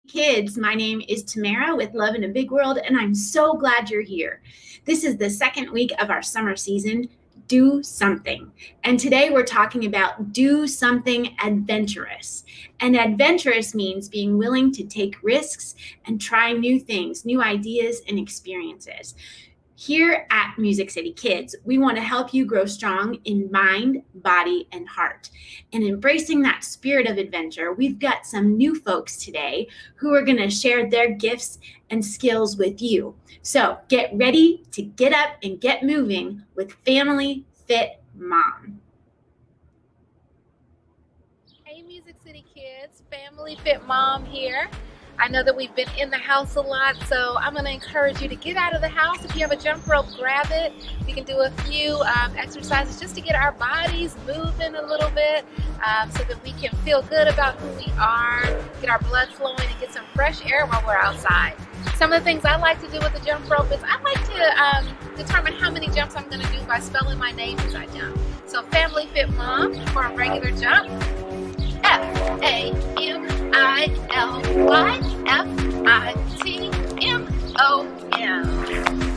Kids, my name is Tamara with Love in a Big World, and I'm so glad you're here. This is the second week of our summer season, Do Something. And today we're talking about do something adventurous. And adventurous means being willing to take risks and try new things, new ideas and experiences. Here at MusiCity Kids, we want to help you grow strong in mind, body, and heart. And embracing that spirit of adventure, we've got some new folks today who are going to share their gifts and skills with you. So get ready to get up and get moving with Family Fit Mom. Hey MusiCity Kids, Family Fit Mom here. I know that we've been in the house a lot, so I'm going to encourage you to get out of the house. If you have a jump rope, grab it. We can do a few exercises just to get our bodies moving a little bit so that we can feel good about who we are, get our blood flowing, and get some fresh air while we're outside. Some of the things I like to do with the jump rope is I like to determine how many jumps I'm going to do by spelling my name as I jump. So Family Fit Mom for a regular jump. Family-F-I-T-M-O-M.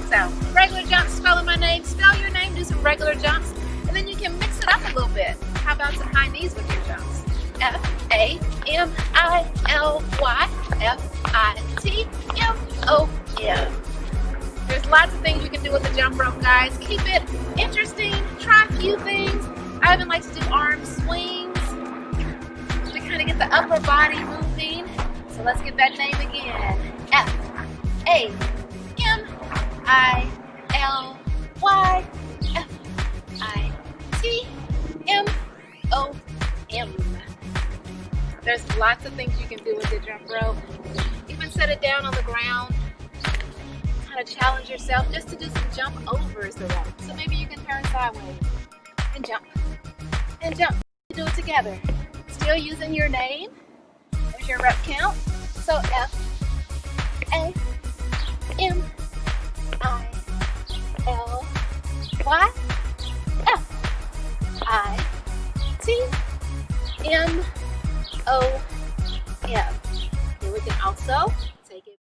So, regular jumps, spelling my name, spell your name, do some regular jumps, and then you can mix it up a little bit. How about some high knees with your jumps? Family-F-I-T-M-O-M. There's lots of things you can do with the jump rope, guys. Keep it interesting, try a few things. I even like to do arm swings to kind of get the upper body moving. So let's get that name again. Family-F-I-T-M-O-M. There's lots of things you can do with the jump rope. Even set it down on the ground. Kind of challenge yourself just to do some jump overs the rope. So maybe you can turn sideways and jump. And jump. Do it together. Still using your name. There's your rep count. So F-A-M-I-L-Y-F-I-T-M-O-M. Then we can also take it.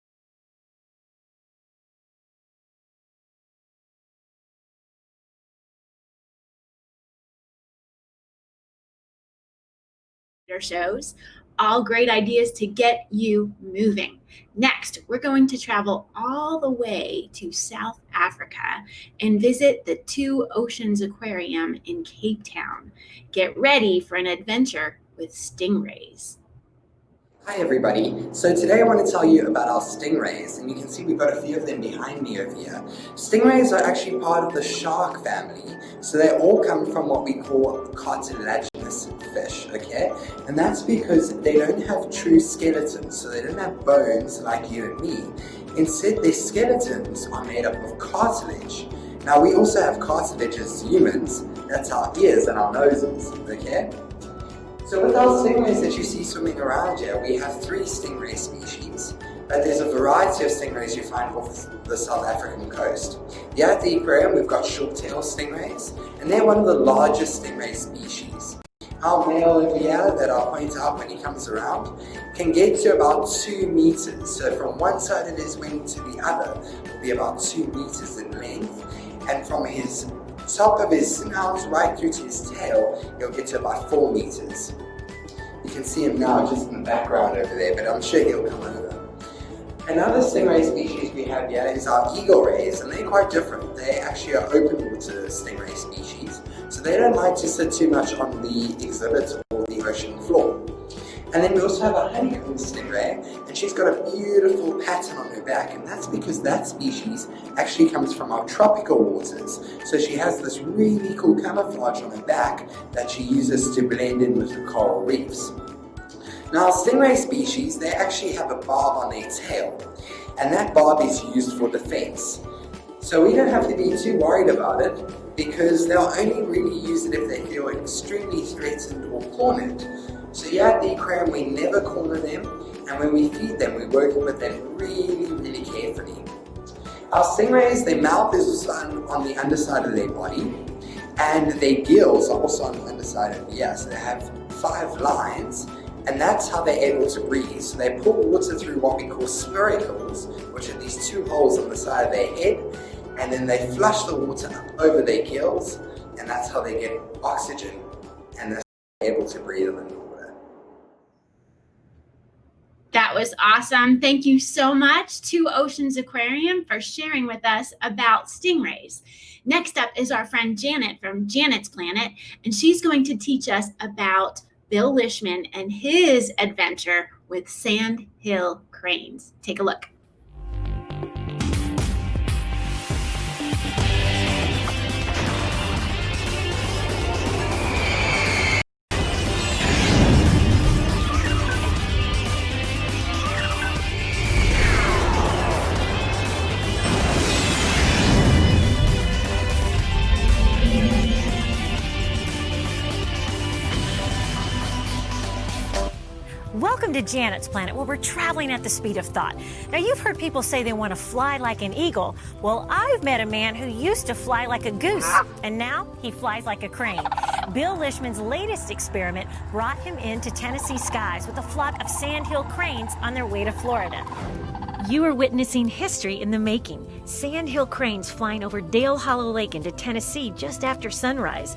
Shows, all great ideas to get you moving. Next, we're going to travel all the way to South Africa and visit the Oceans Aquarium in Cape Town. Get ready for an adventure with stingrays. Hi everybody, so today I want to tell you about our stingrays, and you can see we've got a few of them behind me over here. Stingrays are actually part of the shark family, so they all come from what we call cartilaginous fish, okay? And that's because they don't have true skeletons, so they don't have bones like you and me. Instead, their skeletons are made up of cartilage. Now we also have cartilage as humans, that's our ears and our noses, okay? So with our stingrays that you see swimming around here, we have 3 stingray species, but there's a variety of stingrays you find off the South African coast. Here at the aquarium, we've got short-tailed stingrays, and they're one of the largest stingray species. Our male over here, that I'll point out when he comes around, can get to about 2 meters. So from one side of his wing to the other will be about 2 meters in length, and from his top of his snout right through to his tail, he'll get to about 4 meters. You can see him now just in the background over there, but I'm sure he'll come over. Another stingray species we have here is our eagle rays, and they're quite different. They actually are open water stingray species, so they don't like to sit too much on the exhibit or the ocean floor. And then we also have a honeycomb stingray, and she's got a beautiful pattern on her back, and that's because that species actually comes from our tropical waters. So she has this really cool camouflage on her back that she uses to blend in with the coral reefs. Now, stingray species, they actually have a barb on their tail, and that barb is used for defense. So we don't have to be too worried about it, because they'll only really use it if they feel extremely threatened or cornered. So here at the aquarium, we never corner them, and when we feed them, we work with them really carefully. Our stingrays, their mouth is on the underside of their body, and their gills are also on the underside of the ear. So they have 5 lines, and that's how they're able to breathe. So they pull water through what we call spiracles, which are these two holes on the side of their head, and then they flush the water up over their gills, and that's how they get oxygen, and they're able to breathe in the water. That was awesome. Thank you so much to Oceans Aquarium for sharing with us about stingrays. Next up is our friend Janet from Janet's Planet, and she's going to teach us about Bill Lishman and his adventure with Sandhill Cranes. Take a look. Welcome to Janet's Planet, where we're traveling at the speed of thought. Now, you've heard people say they want to fly like an eagle. Well, I've met a man who used to fly like a goose, and now he flies like a crane. Bill Lishman's latest experiment brought him into Tennessee skies with a flock of Sandhill Cranes on their way to Florida. You are witnessing history in the making. Sandhill Cranes flying over Dale Hollow Lake into Tennessee just after sunrise.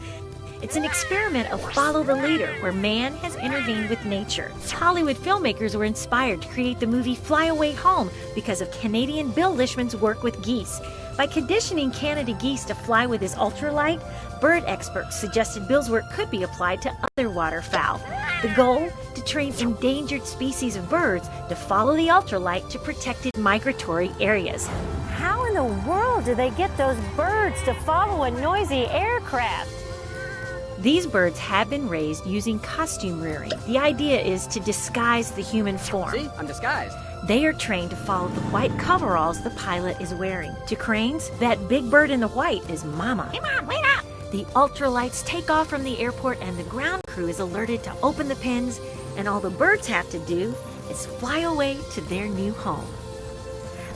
It's an experiment of follow the leader, where man has intervened with nature. Hollywood filmmakers were inspired to create the movie Fly Away Home because of Canadian Bill Lishman's work with geese. By conditioning Canada geese to fly with his ultralight, bird experts suggested Bill's work could be applied to other waterfowl. The goal? To train endangered species of birds to follow the ultralight to protected migratory areas. How in the world do they get those birds to follow a noisy aircraft? These birds have been raised using costume rearing. The idea is to disguise the human form. See, I'm disguised. They are trained to follow the white coveralls the pilot is wearing. To cranes, that big bird in the white is Mama. Hey, Mom, wait up! The ultralights take off from the airport, and the ground crew is alerted to open the pens, and all the birds have to do is fly away to their new home.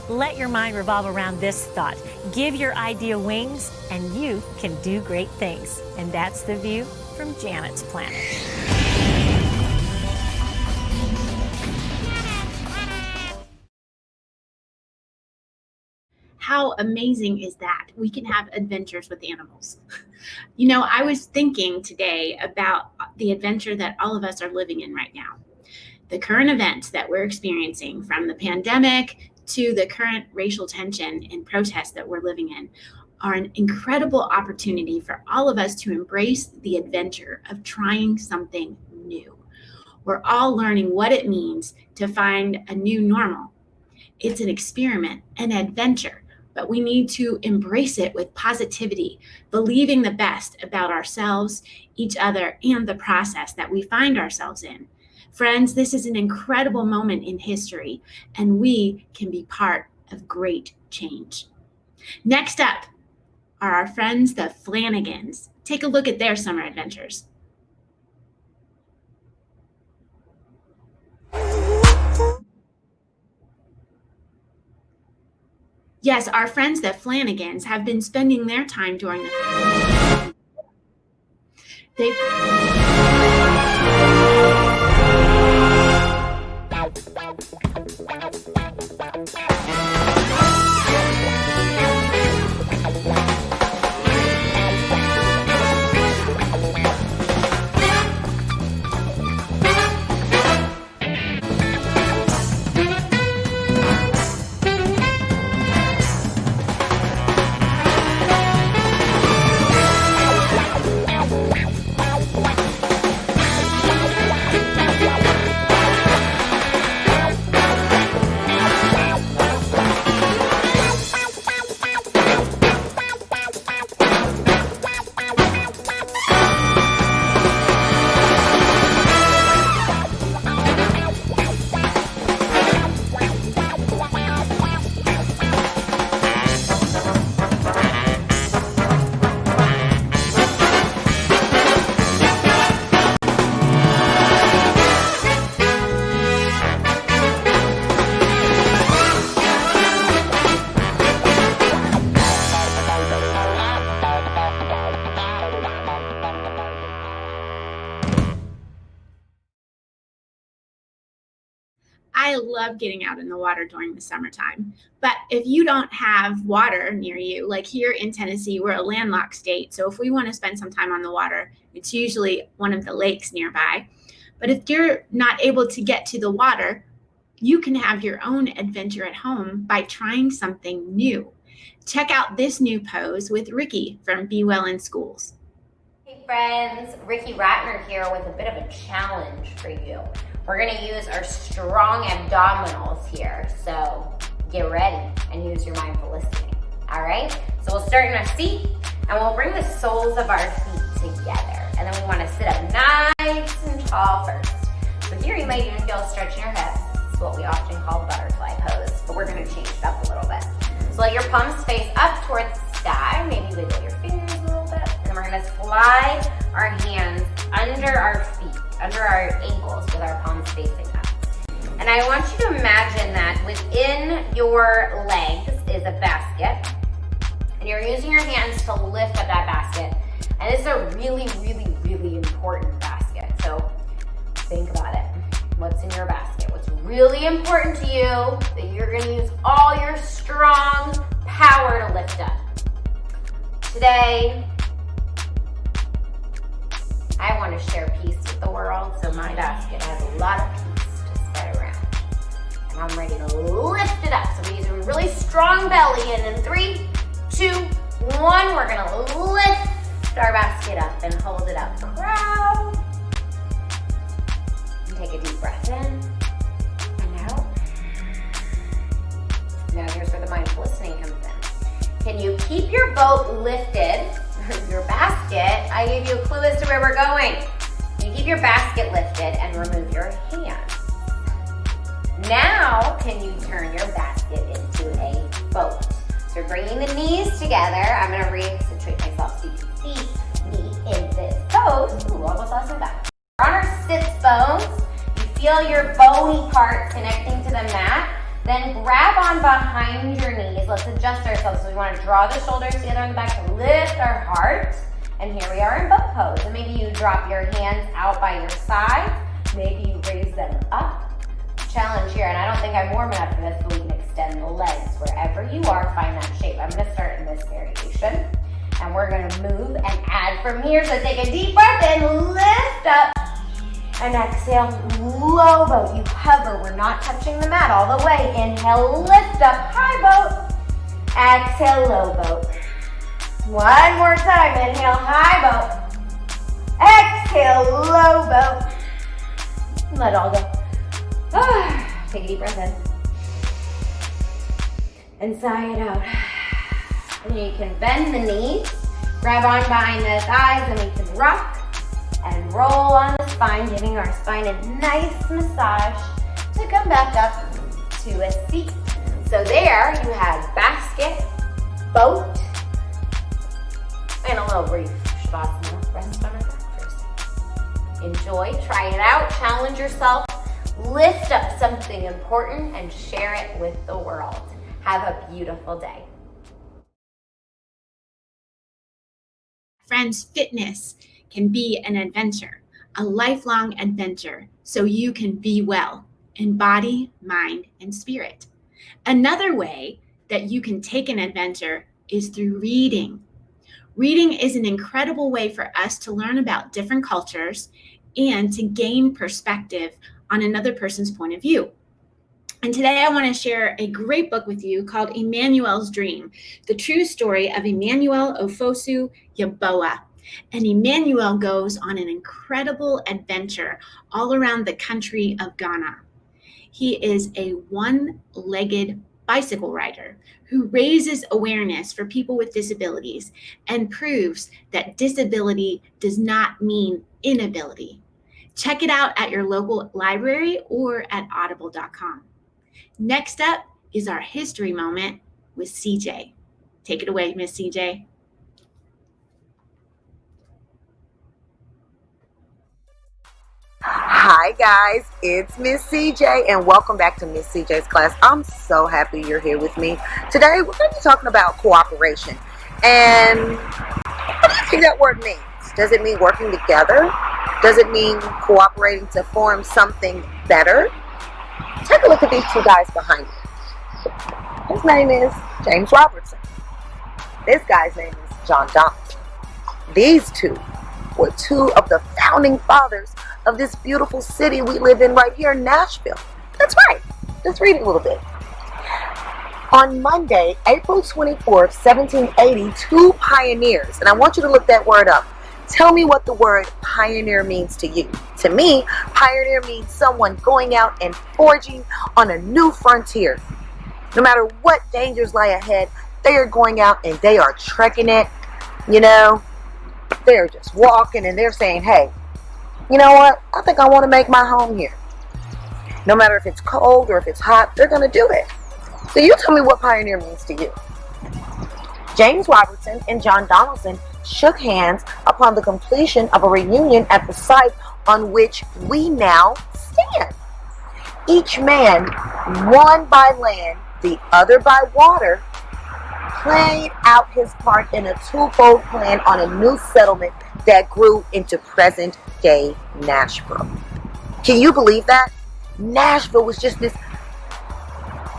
Let your mind revolve around this thought. Give your idea wings, and you can do great things. And that's the view from Janet's Planet. How amazing is that? We can have adventures with animals. You know, I was thinking today about the adventure that all of us are living in right now. The current events that we're experiencing, from the pandemic to the current racial tension and protests that we're living in, are an incredible opportunity for all of us to embrace the adventure of trying something new. We're all learning what it means to find a new normal. It's an experiment, an adventure, but we need to embrace it with positivity, believing the best about ourselves, each other, and the process that we find ourselves in. Friends, this is an incredible moment in history, and we can be part of great change. Next up are our friends, the Flanagans. Take a look at their summer adventures. Yes, our friends, the Flanagans, have been spending their time during the... I love getting out in the water during the summertime. But if you don't have water near you, like here in Tennessee, we're a landlocked state. So if we want to spend some time on the water, it's usually one of the lakes nearby. But if you're not able to get to the water, you can have your own adventure at home by trying something new. Check out this new pose with Riki from Be Well in Schools. Hey friends, Riki Ratner here with a bit of a challenge for you. We're gonna use our strong abdominals here, so get ready and use your mindful listening. All right, so we'll start in our seat and we'll bring the soles of our feet together. And then we wanna sit up nice and tall first. So here you may even feel a stretch in your hips. It's what we often call the butterfly pose, but we're gonna change it up a little bit. So let your palms face up towards the sky, maybe wiggle your fingers a little bit, and then we're gonna slide our hands under our feet, under our ankles with our palms facing up. And I want you to imagine that within your legs is a basket, and you're using your hands to lift up that basket. And this is a really, really, really important basket. So think about it. What's in your basket? What's really important to you that you're gonna use all your strong power to lift up? Today, I want to share peace with the world, so my basket has a lot of peace to spread around. And I'm ready to lift it up. So we're using a really strong belly, and in 3, 2, 1, we're gonna lift our basket up and hold it up proud. And take a deep breath in and out. Now here's where the mindful listening comes in. Can you keep your boat lifted, your basket? I gave you a clue as to where we're going. You keep your basket lifted and remove your hands. Now, can you turn your basket into a boat? So we're bringing the knees together. I'm gonna re-situate myself so you can see me in this pose. Ooh, almost lost my back. We're on our sits bones. You feel your bony parts connecting to the mat. Then grab on behind your knees. Let's adjust ourselves. So we want to draw the shoulders together in the back to lift our heart. And here we are in boat pose. And maybe you drop your hands out by your sides. Maybe you raise them up. Challenge here, and I don't think I'm warm enough for this, but we can extend the legs. Wherever you are, find that shape. I'm going to start in this variation. And we're going to move and add from here. So take a deep breath and lift up. And exhale, low boat. You hover. We're not touching the mat all the way. Inhale, lift up, high boat. Exhale, low boat. One more time. Inhale, high boat. Exhale, low boat. Let it all go. Take a deep breath in. And sigh it out. And you can bend the knees. Grab on behind the thighs and we can rock. And roll on the spine, giving our spine a nice massage to come back up to a seat. So there you have basket, boat, and a little brief shavasana. Rest on our back first. Enjoy, try it out, challenge yourself, lift up something important and share it with the world. Have a beautiful day. Friends, fitness can be an adventure, a lifelong adventure, so you can be well in body, mind, and spirit. Another way that you can take an adventure is through reading. Reading is an incredible way for us to learn about different cultures and to gain perspective on another person's point of view. And today I want to share a great book with you called Emmanuel's Dream, the true story of Emmanuel Ofosu Yeboah. And Emmanuel goes on an incredible adventure all around the country of Ghana. He is a one-legged bicycle rider who raises awareness for people with disabilities and proves that disability does not mean inability. Check it out at your local library or at audible.com. Next up is our history moment with CJ. Take it away, Miss CJ. Hi guys, it's Miss CJ and welcome back to Miss CJ's class. I'm so happy you're here with me. Today we're going to be talking about cooperation. And what do you think that word means? Does it mean working together? Does it mean cooperating to form something better? Take a look at these two guys behind me. His name is James Robertson. This guy's name is John Donaldson. These two were two of the founding fathers of this beautiful city we live in right here in Nashville. That's right. Let's read it a little bit. On Monday, April 24th, 1780, two pioneers, and I want you to look that word up. Tell me what the word pioneer means to you. To me, pioneer means someone going out and forging on a new frontier. No matter what dangers lie ahead, they are going out and they are trekking it. You know, they're just walking and they're saying, hey, you know what? I think I want to make my home here. No matter if it's cold or if it's hot, they're going to do it. So you tell me what pioneer means to you. James Robertson and John Donaldson shook hands upon the completion of a reunion at the site on which we now stand. Each man, one by land, the other by water, played out his part in a twofold plan on a new settlement that grew into present-day Nashville. Can you believe that? Nashville was just this,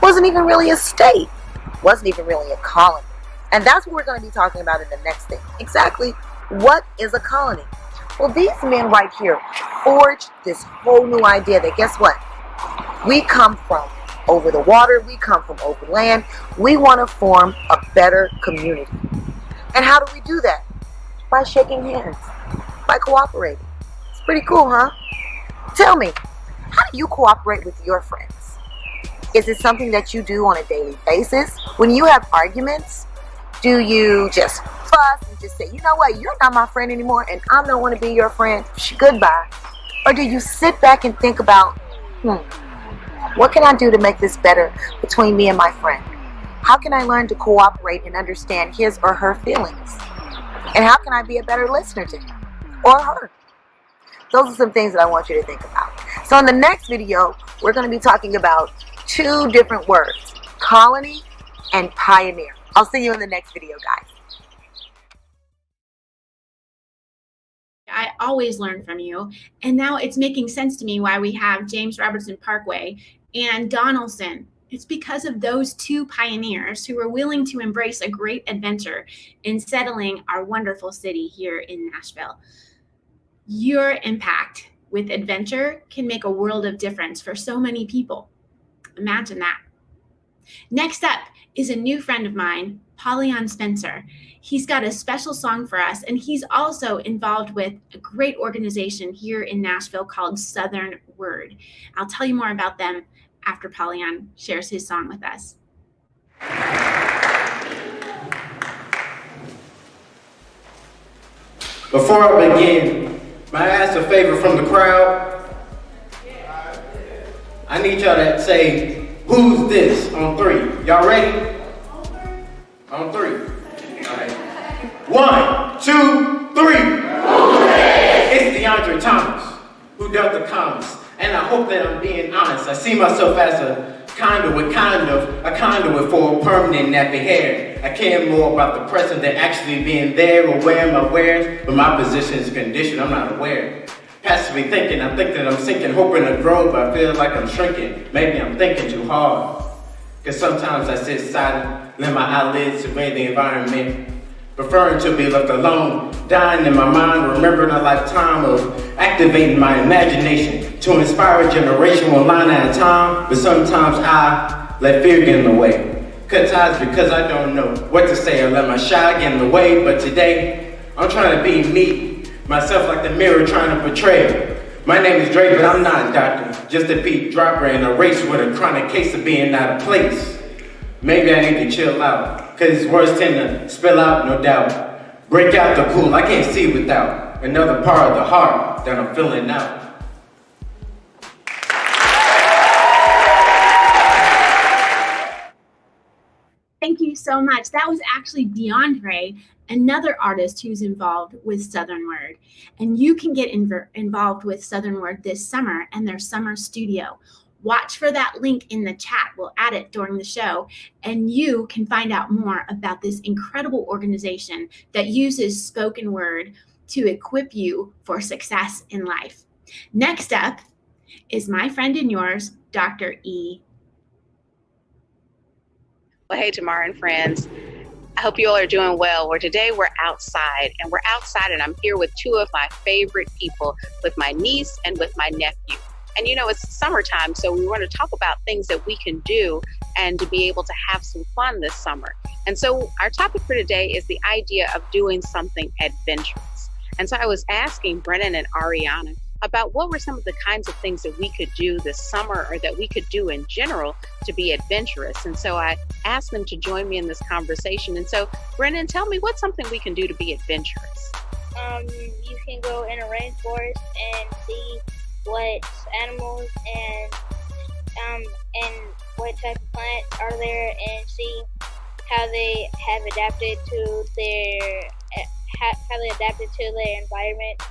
wasn't even really a state, wasn't even really a colony. And that's what we're going to be talking about in the next thing. Exactly, what is a colony? Well, these men right here forged this whole new idea that guess what? We come from over the water, we come from over land. We want to form a better community. And how do we do that? By shaking hands, by cooperating. It's pretty cool, huh? Tell me, how do you cooperate with your friends? Is it something that you do on a daily basis? When you have arguments, do you just fuss and just say, you know what, you're not my friend anymore and I don't want to be your friend, goodbye? Or do you sit back and think about, what can I do to make this better between me and my friend? How can I learn to cooperate and understand his or her feelings? And how can I be a better listener to him or her? Those are some things that I want you to think about. So in the next video, we're going to be talking about two different words, colony and pioneer. I'll see you in the next video, guys. I always learn from you. And now it's making sense to me why we have James Robertson Parkway and Donaldson. It's because of those two pioneers who were willing to embrace a great adventure in settling our wonderful city here in Nashville. Your impact with adventure can make a world of difference for so many people. Imagine that. Next up is a new friend of mine, Polyon Spencer. He's got a special song for us, and he's also involved with a great organization here in Nashville called Southern Word. I'll tell you more about them after Polyon shares his song with us. Before I begin, may I ask a favor from the crowd? I need y'all to say, who's this on three? Y'all ready? On three. All right. 1, 2, 3. It's DeAndre Thomas who dealt the commas. And I hope that I'm being honest. I see myself as a conduit for a permanent nappy hair. I care more about the present than actually being there or wearing my wares, but my position is conditioned, I'm not aware. Passively thinking, I think that I'm sinking, hoping to grow, but I feel like I'm shrinking. Maybe I'm thinking too hard. Cause sometimes I sit silent, let my eyelids survey the environment, preferring to be left alone, dying in my mind, remembering a lifetime of activating my imagination to inspire a generation one line at a time, but sometimes I let fear get in the way. Cut ties because I don't know what to say or let my shy get in the way, but today, I'm trying to be me, myself like the mirror trying to portray. My name is Drake, but I'm not a doctor, just a beat dropper in a race with a chronic case of being out of place. Maybe I need to chill out, cause words tend to spill out, no doubt. Break out the cool, I can't see without another part of the heart that I'm filling out. Thank you so much. That was actually DeAndre, another artist who's involved with Southern Word. And you can get involved with Southern Word this summer and their summer studio. Watch for that link in the chat. We'll add it during the show. And you can find out more about this incredible organization that uses spoken word to equip you for success in life. Next up is my friend and yours, Dr. E. Well, hey, Tamara and friends. I hope you all are doing well. Well, today we're outside, and I'm here with two of my favorite people, with my niece and with my nephew. And you know, it's summertime, so we want to talk about things that we can do and to be able to have some fun this summer. And so our topic for today is the idea of doing something adventurous. And so I was asking Brennan and Ariana about what were some of the kinds of things that we could do this summer or that we could do in general to be adventurous. And so I asked them to join me in this conversation. And so, Brennan, tell me, what's something we can do to be adventurous? You can go in a rainforest and see what animals and what type of plants are there, and see how they have adapted to their environment.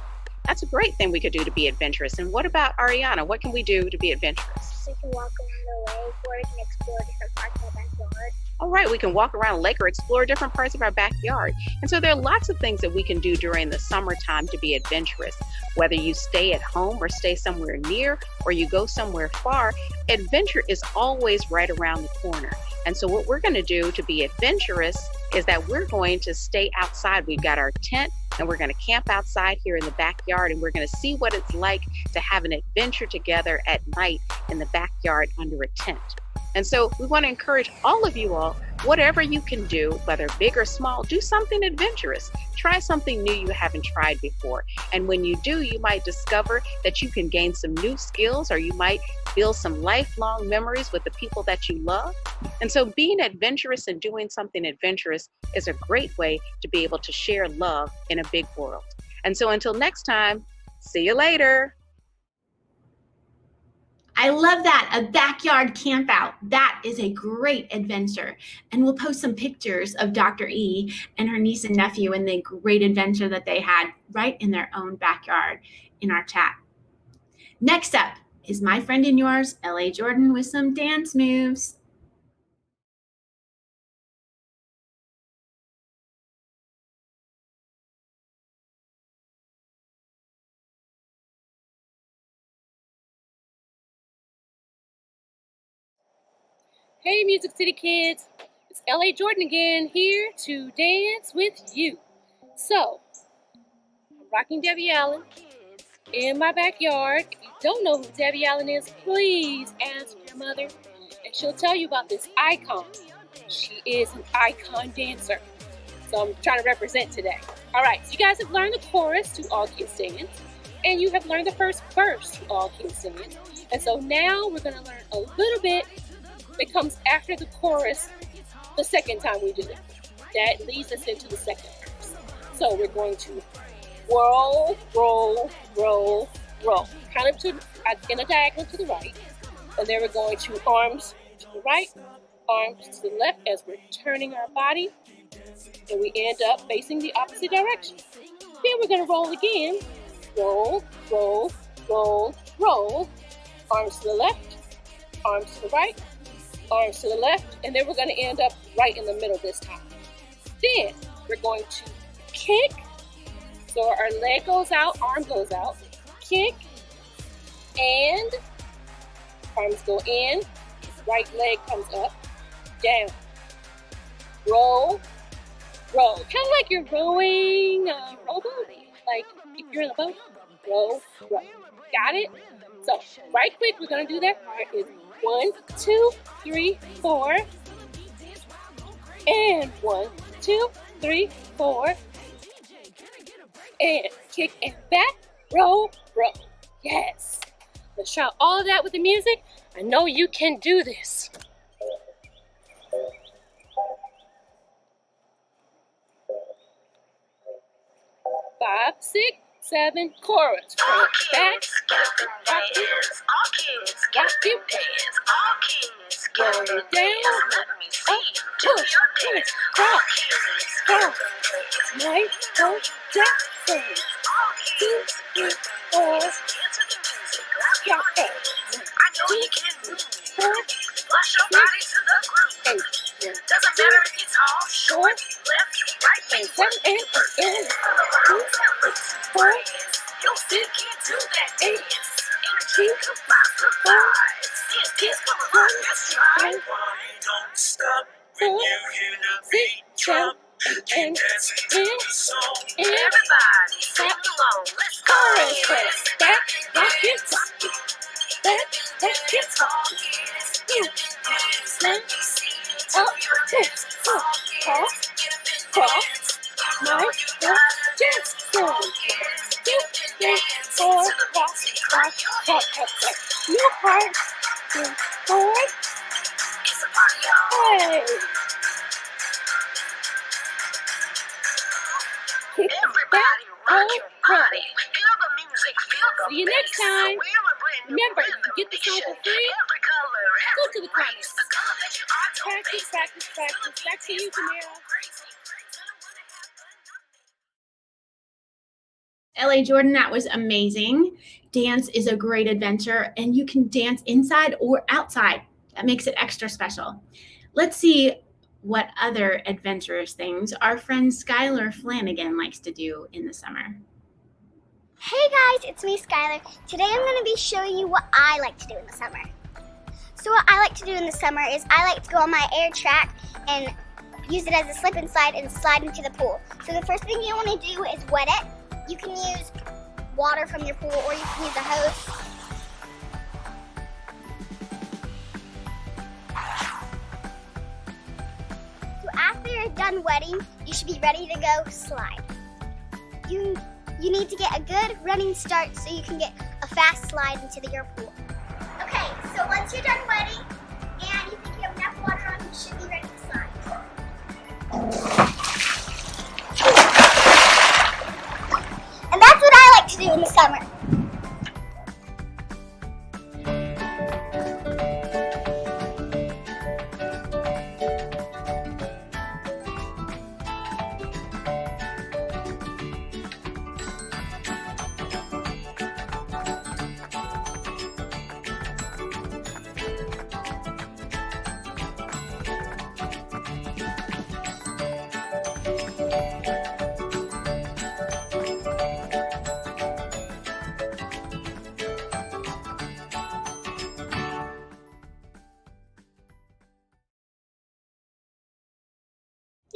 That's a great thing we could do to be adventurous. And what about Ariana? What can we do to be adventurous? We can walk around the lake, or we can explore different parts of our backyard. All right, we can walk around a lake or explore different parts of our backyard. And so there are lots of things that we can do during the summertime to be adventurous. Whether you stay at home or stay somewhere near, or you go somewhere far, adventure is always right around the corner. And so what we're going to do to be adventurous is that we're going to stay outside. We've got our tent, and we're going to camp outside here in the backyard, and we're going to see what it's like to have an adventure together at night in the backyard under a tent. And so we want to encourage all of you all, whatever you can do, whether big or small, do something adventurous. Try something new you haven't tried before. And when you do, you might discover that you can gain some new skills, or you might build some lifelong memories with the people that you love. And so being adventurous and doing something adventurous is a great way to be able to share love in a big world. And so until next time, see you later. I love that, a backyard camp out. That is a great adventure. And we'll post some pictures of Dr. E and her niece and nephew and the great adventure that they had right in their own backyard in our chat. Next up is my friend and yours, LAJordan, with some dance moves. Hey MusiCity Kids, it's LAJordan again, here to dance with you. So, I'm rocking Debbie Allen in my backyard. If you don't know who Debbie Allen is, please ask your mother, and she'll tell you about this icon. She is an icon dancer, so I'm trying to represent today. All right, so you guys have learned the chorus to All Kids Dance, and you have learned the first verse to All Kids Dance. And so now we're going to learn a little bit that comes after the chorus the second time we do it. That leads us into the second verse. So we're going to roll, roll, roll, roll. Kind of in a diagonal to the right. And then we're going to arms to the right, arms to the left as we're turning our body. And we end up facing the opposite direction. Then we're going to roll again. Roll, roll, roll, roll. Arms to the left, arms to the right, arms to the left, and then we're going to end up right in the middle this time. Then we're going to kick. So our leg goes out, arm goes out, kick, and arms go in, right leg comes up, down, roll, roll. Kind of like you're rowing a rowboat, like if you're in a boat, row, row. Got it? So right quick, we're going to do that part is 1, 2, 3, 4, and 1, 2, 3, 4, and kick and back, roll, roll. Yes. Let's try all of that with the music. I know you can do this. 5, 6, 7, chorus. Front, back, rock it, rock it, roll it down, up, push, cross, cross, right, go, down, 2, 3, 4, drop it, 2, 4, Flush your body to the groove. Doesn't matter if you're tall, short, left, right, and and 2, 4, you'll still get to that dance. Energy Don't stop when you hear the beat drop. And dancing to the song. Everybody sing along. Let's go. Back it up. Back it up. Let me see up, cross, my dance floor. For your heart, boy. Hey. Everybody rock your body. Feel the music, feel the See you next time. Remember, you get the song for free. Go to the comments. Practice. Back to you, Tamara. LAJordan, that was amazing. Dance is a great adventure, and you can dance inside or outside. That makes it extra special. Let's see what other adventurous things our friend Skylar Flanagan likes to do in the summer. Hey guys, it's me, Skylar. Today I'm going to be showing you what I like to do in the summer. So what I like to do in the summer is I like to go on my air track and use it as a slip and slide into the pool. So the first thing you want to do is wet it. You can use water from your pool or you can use a hose. So after you're done wetting, you should be ready to go slide. You need to get a good running start so you can get a fast slide into your pool. Okay, so once you're done wetting and you think you have enough water on, you should be ready to slide. And that's what I like to do in the summer.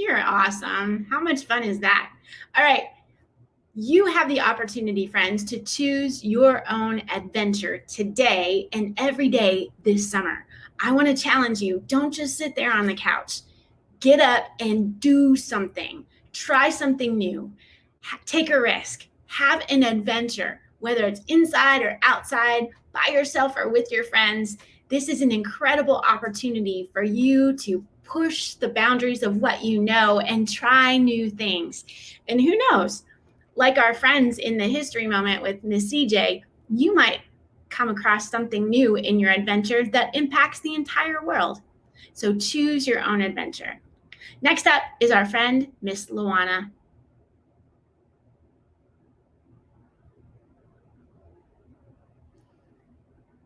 You're awesome. How much fun is that? All right. You have the opportunity, friends, to choose your own adventure today and every day this summer. I want to challenge you. Don't just sit there on the couch. Get up and do something. Try something new. Take a risk. Have an adventure, whether it's inside or outside, by yourself or with your friends. This is an incredible opportunity for you to push the boundaries of what you know and try new things. And who knows, like our friends in the history moment with Miss CJ, you might come across something new in your adventure that impacts the entire world. So choose your own adventure. Next up is our friend, Miss Luana.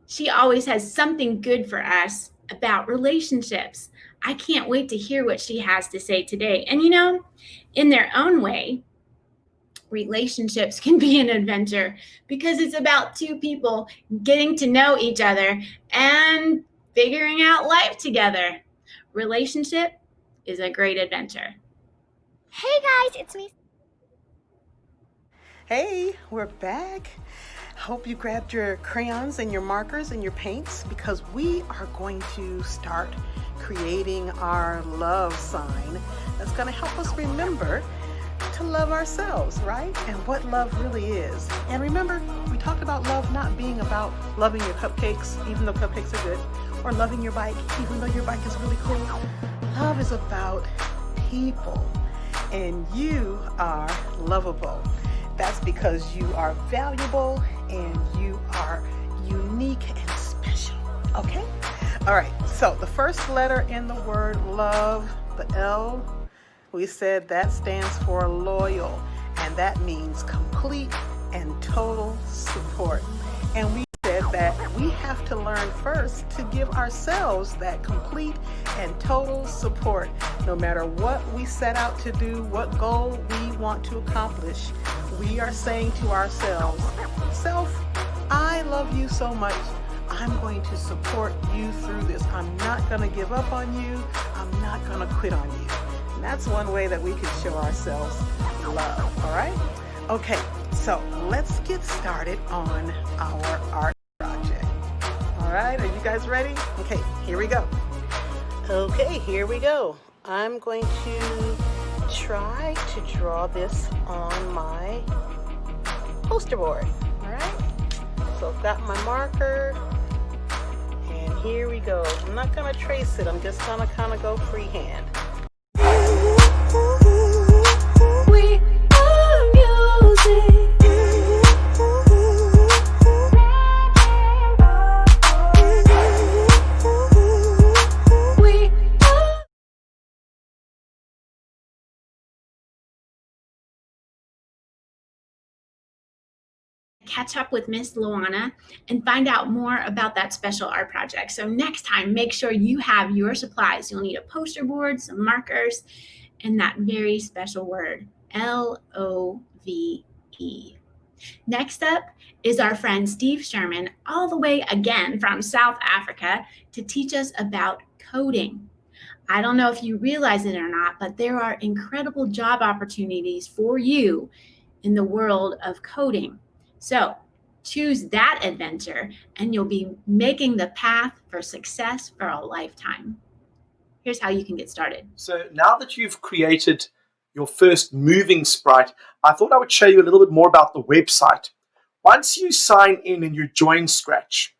She always has something good for us about relationships. I can't wait to hear what she has to say today. And you know, in their own way, relationships can be an adventure because it's about two people getting to know each other and figuring out life together. Relationship is a great adventure. Hey guys, it's me. Hey, we're back. Hope you grabbed your crayons and your markers and your paints because we are going to start creating our love sign that's going to help us remember to love ourselves, right? And what love really is. And remember, we talked about love not being about loving your cupcakes, even though cupcakes are good, or loving your bike, even though your bike is really cool. Love is about people, and you are lovable. That's because you are valuable and you are unique and special, okay? All right, so the first letter in the word love, the L, we said that stands for loyal, and that means complete and total support. And we said that we have to learn first to give ourselves that complete and total support. No matter what we set out to do, what goal we want to accomplish, we are saying to ourselves, self, I love you so much. I'm going to support you through this. I'm not going to give up on you. I'm not going to quit on you. And that's one way that we can show ourselves love, all right? Okay, so let's get started on our art project. All right, are you guys ready? Okay, here we go. Okay, here we go. I'm going to try to draw this on my poster board, all right? So I've got my marker, and here we go. I'm not gonna trace it, I'm just gonna kind of go freehand. We are music. Catch up with Miss Luana and find out more about that special art project. So next time, make sure you have your supplies. You'll need a poster board, some markers, and that very special word, LOVE. Next up is our friend Steve Sherman, all the way again from South Africa, to teach us about coding. I don't know if you realize it or not, but there are incredible job opportunities for you in the world of coding. So choose that adventure and you'll be making the path for success for a lifetime. Here's how you can get started. So now that you've created your first moving sprite, I thought I would show you a little bit more about the website. Once you sign in and you join Scratch,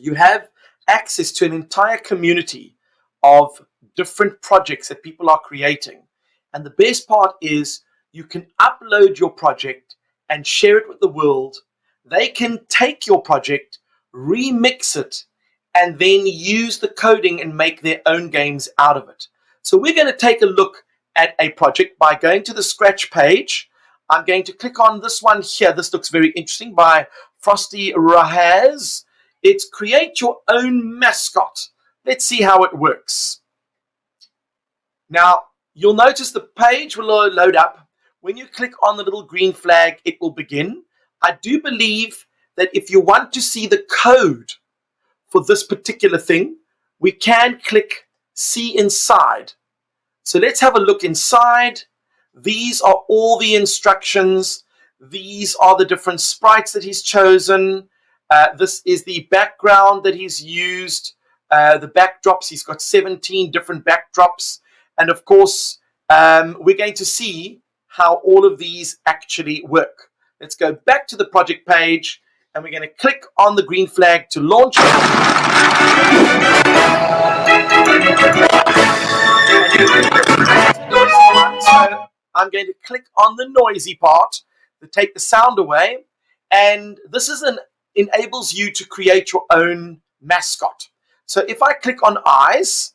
you have access to an entire community of different projects that people are creating. And the best part is you can upload your project and share it with the world. They can take your project, remix it, and then use the coding and make their own games out of it. So we're going to take a look at a project by going to the Scratch page. I'm going to click on this one here. This looks very interesting, by Frosty Rahaz. It's create your own mascot. Let's see how it works. Now, you'll notice the page will load up. When you click on the little green flag, it will begin. I do believe that if you want to see the code for this particular thing, we can click see inside. So let's have a look inside. These are all the instructions. These are the different sprites that he's chosen. This is the background that he's used. The backdrops, he's got 17 different backdrops. And of course, we're going to see how all of these actually work. Let's go back to the project page and we're going to click on the green flag to launch it. So I'm going to click on the noisy part to take the sound away, and this enables you to create your own mascot. So if I click on eyes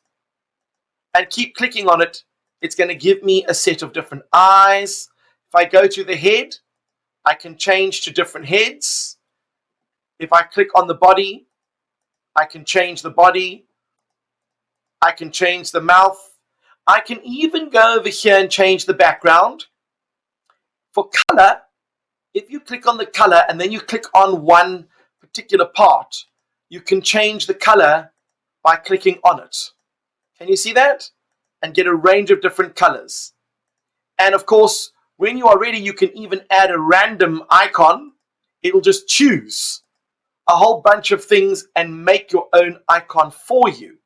and keep clicking on it, it's going to give me a set of different eyes. If I go to the head, I can change to different heads. If I click on the body, I can change the body. I can change the mouth. I can even go over here and change the background. For color, if you click on the color and then you click on one particular part, you can change the color by clicking on it. Can you see that? And get a range of different colors. And of course, when you are ready, you can even add a random icon. It'll just choose a whole bunch of things and make your own icon for you.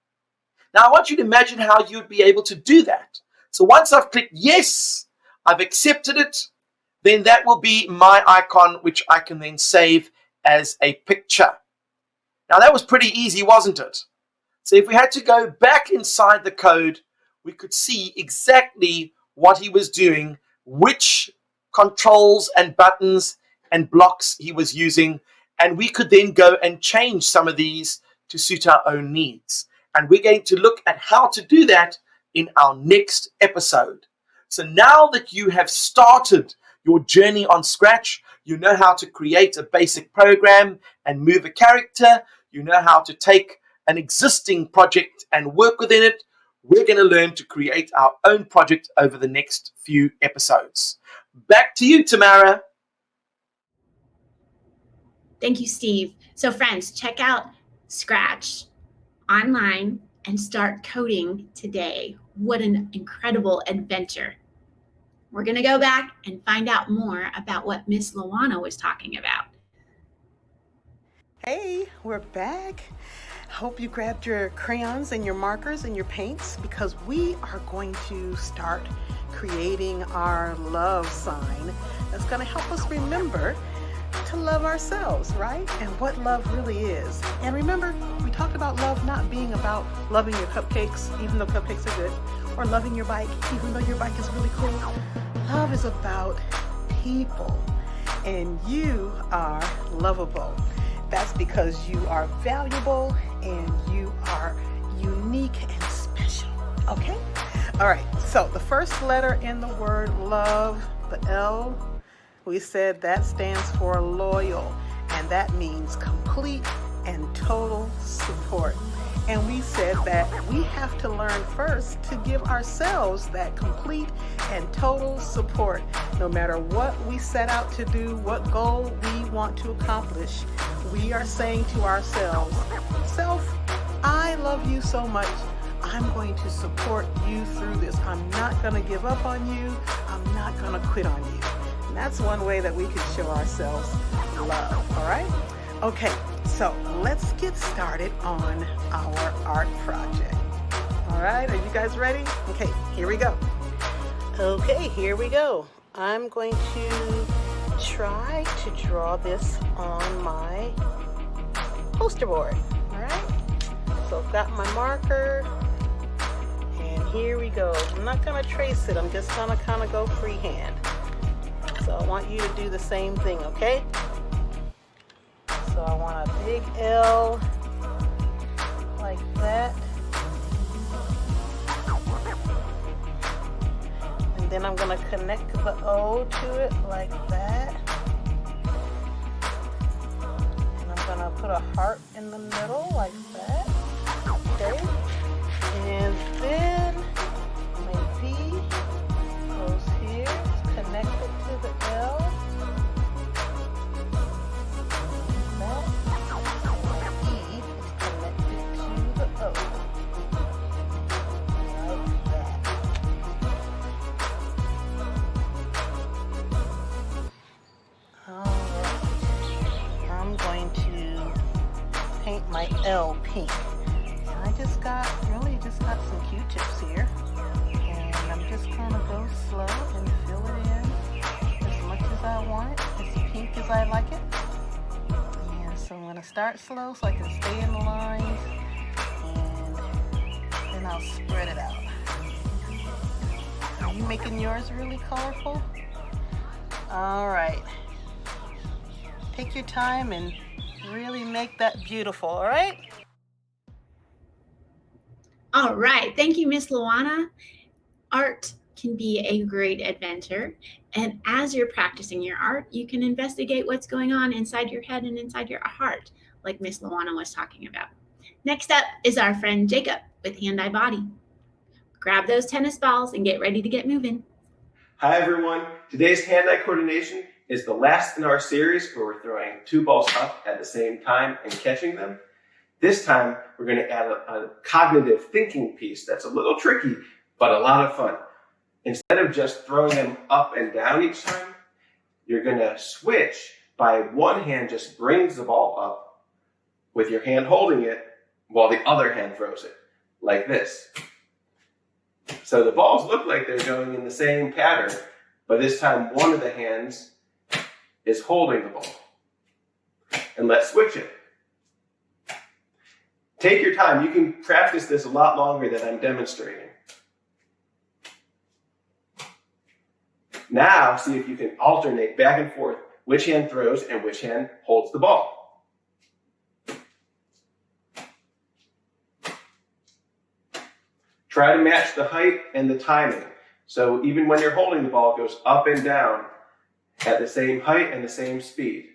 Now, I want you to imagine how you'd be able to do that. So once I've clicked yes, I've accepted it, then that will be my icon, which I can then save as a picture. Now, that was pretty easy, wasn't it? So if we had to go back inside the code, we could see exactly what he was doing, which controls and buttons and blocks he was using, and we could then go and change some of these to suit our own needs. And we're going to look at how to do that in our next episode. So now that you have started your journey on Scratch, you know how to create a basic program and move a character, you know how to take an existing project and work within it, we're going to learn to create our own project over the next few episodes. Back to you, Tamara. Thank you, Steve. So friends, check out Scratch online and start coding today. What an incredible adventure. We're going to go back and find out more about what Miss Luana was talking about. Hey, we're back. Hope you grabbed your crayons and your markers and your paints, because we are going to start creating our love sign that's going to help us remember to love ourselves, right? And what love really is. And remember, we talked about love not being about loving your cupcakes, even though cupcakes are good, or loving your bike, even though your bike is really cool. Love is about people, and you are lovable. That's because you are valuable and you are unique and special, okay? All right, so the first letter in the word love, the L, we said that stands for loyal, and that means complete and total support. And we said that we have to learn first to give ourselves that complete and total support. No matter what we set out to do, what goal we want to accomplish, we are saying to ourselves, self, I love you so much. I'm going to support you through this. I'm not going to give up on you. I'm not going to quit on you. And that's one way that we can show ourselves love, all right? Okay, so let's get started on our art project. All right, are you guys ready? Okay, here we go. Okay, here we go. I'm going to try to draw this on my poster board, all right? So I've got my marker, and here we go. I'm not gonna trace it, I'm just gonna kind of go freehand. So I want you to do the same thing, okay? So I want a big L like that. And then I'm going to connect the O to it like that. And I'm going to put a heart in the middle like that. Okay. And then my V goes here. It's connected to the L. My L pink. And I just got some Q-tips here, and I'm just gonna go slow and fill it in as much as I want it, as pink as I like it. And so I'm gonna start slow so I can stay in the lines, and then I'll spread it out. Are you making yours really colorful? All right. Take your time and really make that beautiful, all right? All right, thank you, Miss Luana. Art can be a great adventure, and as you're practicing your art, you can investigate what's going on inside your head and inside your heart, like Miss Luana was talking about. Next up is our friend Jacob with Hand-Eye Body. Grab those tennis balls and get ready to get moving. Hi everyone, today's hand-eye coordination is the last in our series where we're throwing two balls up at the same time and catching them. This time, we're going to add a cognitive thinking piece that's a little tricky, but a lot of fun. Instead of just throwing them up and down each time, you're going to switch by one hand just brings the ball up with your hand holding it while the other hand throws it, like this. So the balls look like they're going in the same pattern, but this time one of the hands is holding the ball. And let's switch it. Take your time. You can practice this a lot longer than I'm demonstrating. Now, see if you can alternate back and forth which hand throws and which hand holds the ball. Try to match the height and the timing. So even when you're holding the ball, it goes up and down at the same height and the same speed.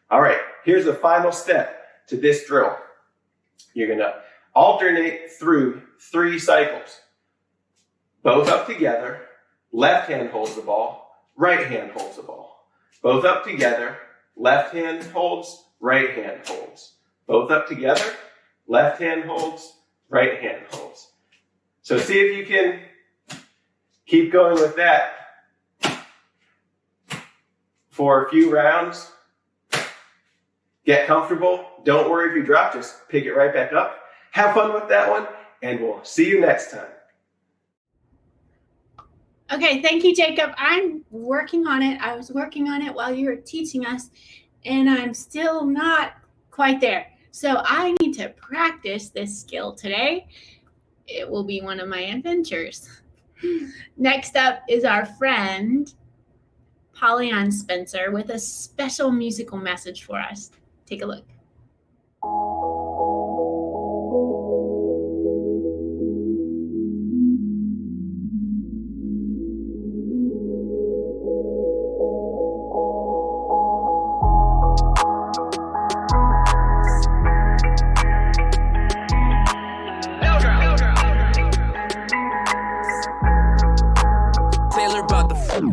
All right, here's the final step to this drill. You're going to alternate through 3 cycles. Both up together, left hand holds the ball, right hand holds the ball. Both up together, Left hand holds, right hand holds. Both up together. Left hand holds, right hand holds. So see if you can keep going with that for a few rounds. Get comfortable. Don't worry if you drop, just pick it right back up. Have fun with that one, and we'll see you next time. Okay, thank you, Jacob. I'm working on it. I was working on it while you were teaching us, and I'm still not quite there. So I need to practice this skill today. It will be one of my adventures. Next up is our friend, Pollyann Spencer, with a special musical message for us. Take a look.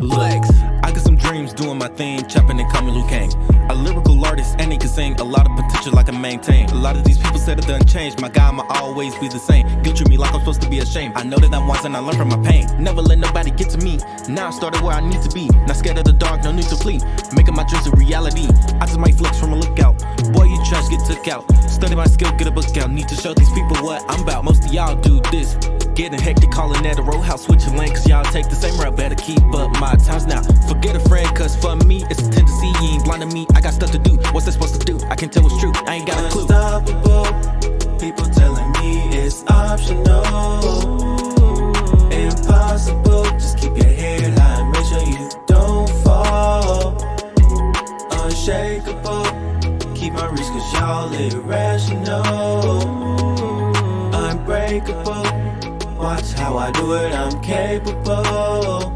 Legs. I got some dreams doing my thing, chopping and coming Luke Kane. A lyrical artist and he can sing, a lot of potential I can maintain. A lot of these people said it done changed, my guy I'ma always be the same. Guilt trip me like I'm supposed to be ashamed. I know that I'm wise and I learn from my pain. Never let nobody get to me. Now I started where I need to be. Not scared of the dark, no need to flee. Making my dreams a reality. I just might flex from a lookout. Boy, you trash, get took out. Study my skill, get a book out. Need to show these people what I'm about. Most of y'all do this. Getting hectic, calling at a row house, switching lane, cause y'all take the same route. Better keep up my times now. Forget a friend, cause for me, it's a tendency. You ain't blind to me, I got stuff to do. What's that supposed to do? I can tell what's true, I ain't got a clue. Unstoppable, people telling me it's optional. Impossible, just keep your head high and make sure you don't fall. Unshakable, keep my reach cause y'all irrational. Unbreakable, watch how I do it, I'm capable.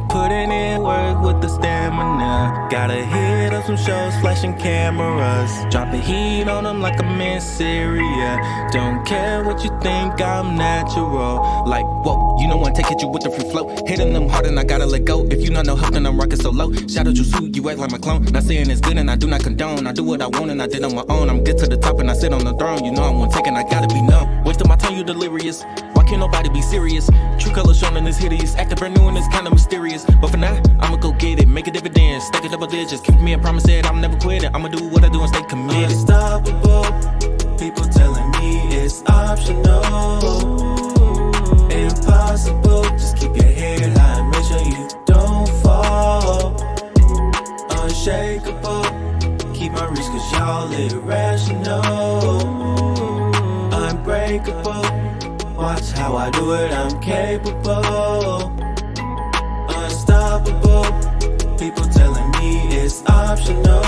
Putting in work with the stamina. Gotta hit up some shows, flashing cameras. Dropping heat on them like I'm in Syria. Don't care what you think, I'm natural. Like, whoa, you know one take hit you with the free flow. Hitting them hard and I gotta let go. If you not know help, then I'm rocking so low. Shout out your suit, you act like my clone. Not saying it's good and I do not condone. I do what I want and I did on my own. I'm get to the top and I sit on the throne. You know I'm one taking, I gotta be known. Wasting my time, you delirious. Why can't nobody be serious? True color shown and it's hideous. Acting brand new and it's kinda mysterious. But for now, I'ma go get it, make a dividend, stack it double digits. Keep me a promise that I'm never quitting. I'ma do what I do and stay committed. Unstoppable, people telling me it's optional. Impossible, just keep your head high and make sure you don't fall. Unshakable, keep my reach cause y'all irrational. Unbreakable, watch how I do it, I'm capable. Unstoppable, people telling me it's optional.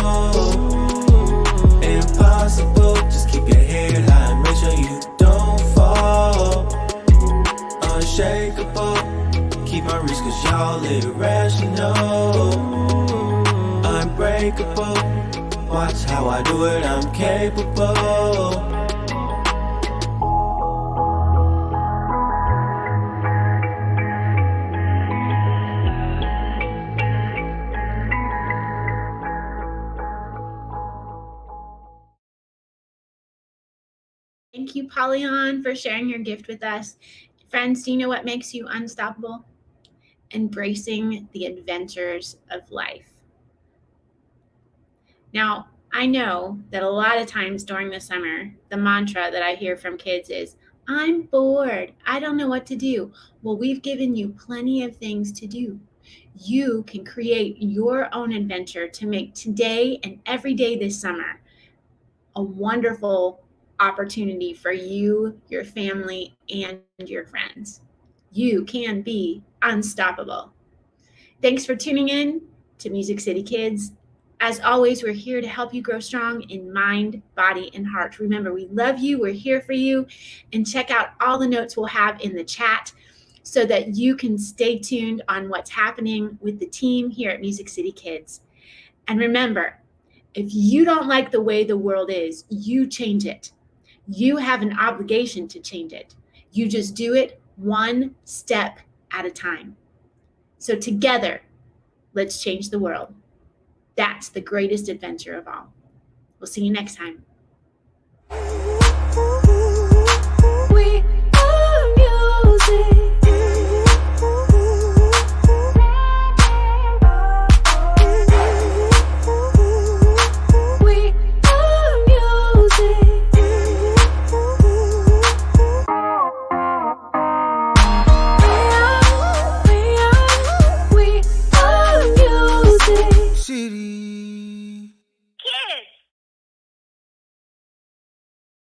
Impossible, just keep your head high and make sure you don't fall. Unshakable, keep my reach cause y'all irrational. Unbreakable, watch how I do it, I'm capable. Thank you, Pollyann, for sharing your gift with us. Friends, do you know what makes you unstoppable? Embracing the adventures of life. Now, I know that a lot of times during the summer, the mantra that I hear from kids is, I'm bored, I don't know what to do. Well, we've given you plenty of things to do. You can create your own adventure to make today and every day this summer a wonderful opportunity for you, your family, and your friends. You can be unstoppable. Thanks for tuning in to Music City Kids. As always, we're here to help you grow strong in mind, body, and heart. Remember, we love you. We're here for you. And check out all the notes we'll have in the chat so that you can stay tuned on what's happening with the team here at Music City Kids. And remember, if you don't like the way the world is, you change it. You have an obligation to change it. You just do it one step at a time. So together, let's change the world. That's the greatest adventure of all. We'll see you next time.